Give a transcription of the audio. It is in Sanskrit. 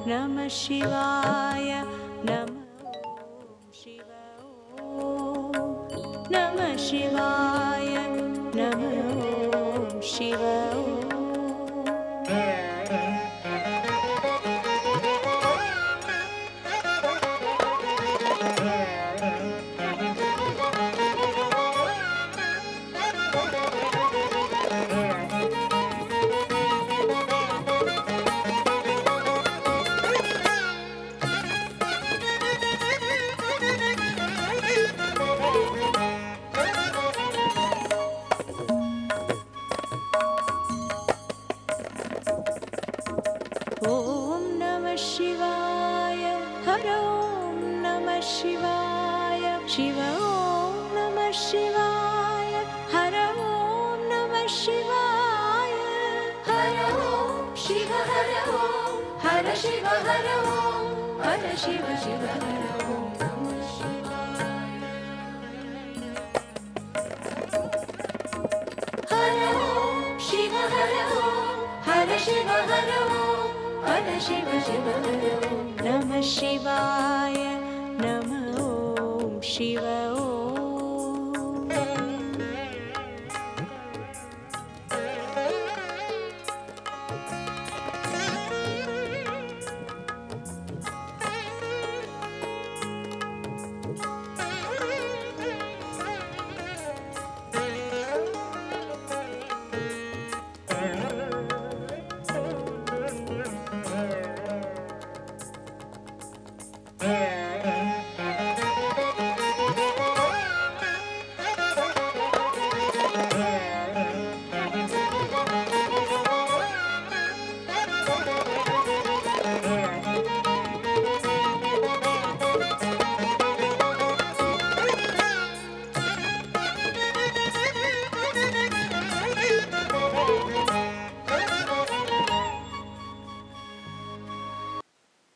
नमः शिवाय नमः शिव नमः शिवाय नमः शिव ॐ नमः शिवाय हर ॐ नमः शिवाय शिव ॐ नमः शिवाय हर ॐ नमः शिवाय हर ॐ शिव हर ॐ हर शिव हर ॐ हर शिव शिव हर ॐ नमः शिवाय हर ॐ शिव हर ॐ हर शिव हर ॐ हर शिव शिव हर ॐ नमः शिवाय नमः ॐ शिव ॐ